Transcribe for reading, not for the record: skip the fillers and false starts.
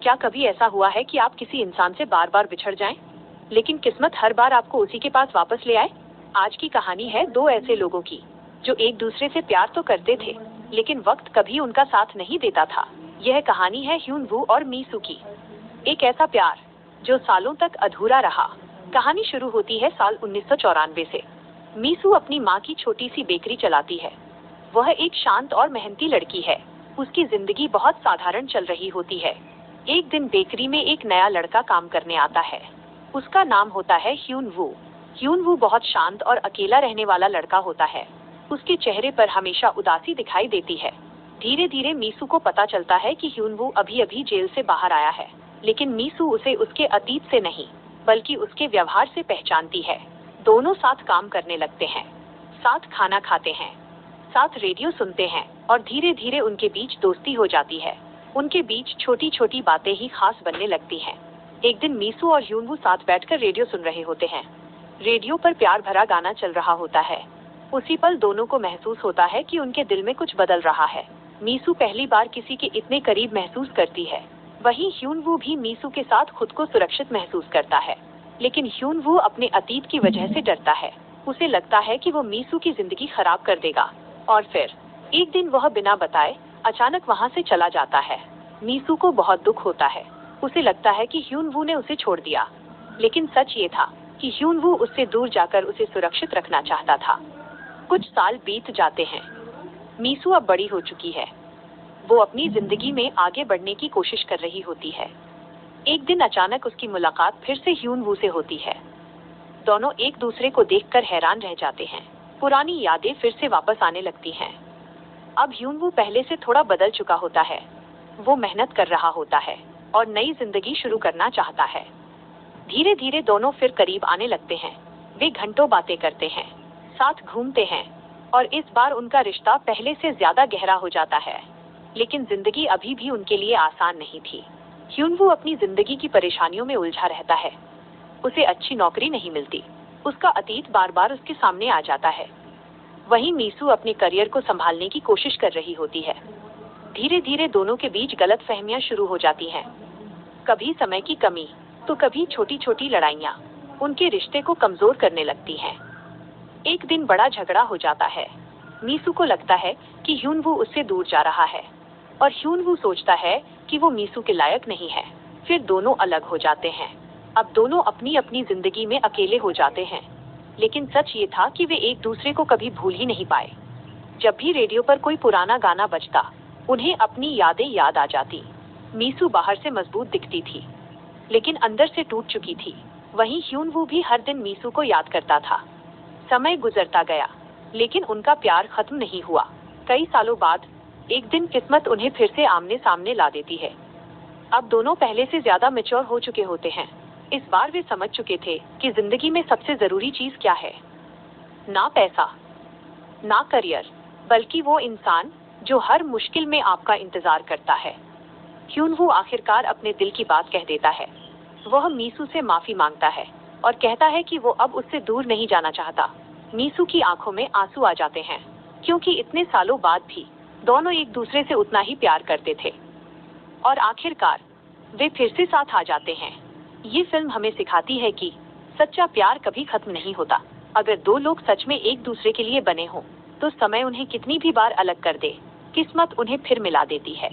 क्या कभी ऐसा हुआ है कि आप किसी इंसान से बार बार बिछड़ जाएं, लेकिन किस्मत हर बार आपको उसी के पास वापस ले आए? आज की कहानी है दो ऐसे लोगों की जो एक दूसरे से प्यार तो करते थे, लेकिन वक्त कभी उनका साथ नहीं देता था। यह कहानी है ह्यून वू और मीसू की। एक ऐसा प्यार जो सालों तक अधूरा रहा। कहानी शुरू होती है साल 1994 से। मीसू अपनी माँ की छोटी सी बेकरी चलाती है। वह एक शांत और मेहनती लड़की है। उसकी जिंदगी बहुत साधारण चल रही होती है। एक दिन बेकरी में एक नया लड़का काम करने आता है। उसका नाम होता है ह्यून वू। ह्यून वू बहुत शांत और अकेला रहने वाला लड़का होता है। उसके चेहरे पर हमेशा उदासी दिखाई देती है। धीरे धीरे मीसू को पता चलता है कि ह्यून वू अभी अभी जेल से बाहर आया है, लेकिन मीसू उसे उसके अतीत से नहीं, बल्कि उसके व्यवहार से पहचानती है। दोनों साथ काम करने लगते हैं, साथ खाना खाते हैं, साथ रेडियो सुनते हैं और धीरे धीरे उनके बीच दोस्ती हो जाती है। उनके बीच छोटी छोटी बातें ही खास बनने लगती हैं। एक दिन मीसू और ह्यून वू साथ बैठकर रेडियो सुन रहे होते हैं। रेडियो पर प्यार भरा गाना चल रहा होता है। उसी पल दोनों को महसूस होता है कि उनके दिल में कुछ बदल रहा है। मीसू पहली बार किसी के इतने करीब महसूस करती है। वहीं ह्यून वू भी मीसू के साथ खुद को सुरक्षित महसूस करता है, लेकिन ह्यून वू अपने अतीत की वजह से डरता है। उसे लगता है कि वो मीसू की जिंदगी खराब कर देगा। और फिर एक दिन वह बिना बताए अचानक वहाँ से चला जाता है। मीसू को बहुत दुख होता है। उसे लगता है कि ह्यून वू ने उसे छोड़ दिया, लेकिन सच ये था कि ह्यून वू उससे दूर जाकर उसे सुरक्षित रखना चाहता था। कुछ साल बीत जाते हैं। मीसू अब बड़ी हो चुकी है। वो अपनी जिंदगी में आगे बढ़ने की कोशिश कर रही होती है। एक दिन अचानक उसकी मुलाकात फिर से ह्यून वू से होती है। दोनों एक दूसरे को देखकर हैरान रह जाते हैं। पुरानी यादें फिर से वापस आने लगती हैं। अब ह्यून वू पहले से थोड़ा बदल चुका होता है। वो मेहनत कर रहा होता है और नई जिंदगी शुरू करना चाहता है। धीरे धीरे दोनों फिर करीब आने लगते हैं। वे घंटों बातें करते हैं, साथ घूमते हैं और इस बार उनका रिश्ता पहले से ज्यादा गहरा हो जाता है। लेकिन जिंदगी अभी भी उनके लिए आसान नहीं थी। ह्यून वू अपनी जिंदगी की परेशानियों में उलझा रहता है। उसे अच्छी नौकरी नहीं मिलती। उसका अतीत बार बार उसके सामने आ जाता है। वहीं मीसू अपने करियर को संभालने की कोशिश कर रही होती है। धीरे धीरे दोनों के बीच गलतफहमियां शुरू हो जाती हैं। कभी समय की कमी तो कभी छोटी छोटी लड़ाइयां उनके रिश्ते को कमजोर करने लगती हैं। एक दिन बड़ा झगड़ा हो जाता है। मीसू को लगता है कि ह्यून वू उससे दूर जा रहा है और ह्यून वू सोचता है कि वो मीसू के लायक नहीं है। फिर दोनों अलग हो जाते हैं। अब दोनों अपनी अपनी जिंदगी में अकेले हो जाते हैं, लेकिन सच ये था कि वे एक दूसरे को कभी भूल ही नहीं पाए। जब भी रेडियो पर कोई पुराना गाना बजता, उन्हें अपनी यादें याद आ जाती। मीसू बाहर से मजबूत दिखती थी, लेकिन अंदर से टूट चुकी थी। वहीं ह्यून वू भी हर दिन मीसू को याद करता था। समय गुजरता गया, लेकिन उनका प्यार खत्म नहीं हुआ। कई सालों बाद एक दिन किस्मत उन्हें फिर से आमने सामने ला देती है। अब दोनों पहले से ज्यादा मैच्योर हो चुके होते हैं। इस बार वे समझ चुके थे कि जिंदगी में सबसे जरूरी चीज क्या है। ना पैसा, ना करियर, बल्कि वो इंसान जो हर मुश्किल में आपका इंतजार करता है। ह्यून वू आखिरकार अपने दिल की बात कह देता है। वह मीसू से माफी मांगता है और कहता है कि वो अब उससे दूर नहीं जाना चाहता। मीसू की आंखों में आंसू आ जाते हैं, क्योंकि इतने सालों बाद भी दोनों एक दूसरे से उतना ही प्यार करते थे। और आखिरकार वे फिर से साथ आ जाते हैं। ये फिल्म हमें सिखाती है कि सच्चा प्यार कभी खत्म नहीं होता। अगर दो लोग सच में एक दूसरे के लिए बने हों, तो समय उन्हें कितनी भी बार अलग कर दे, किस्मत उन्हें फिर मिला देती है।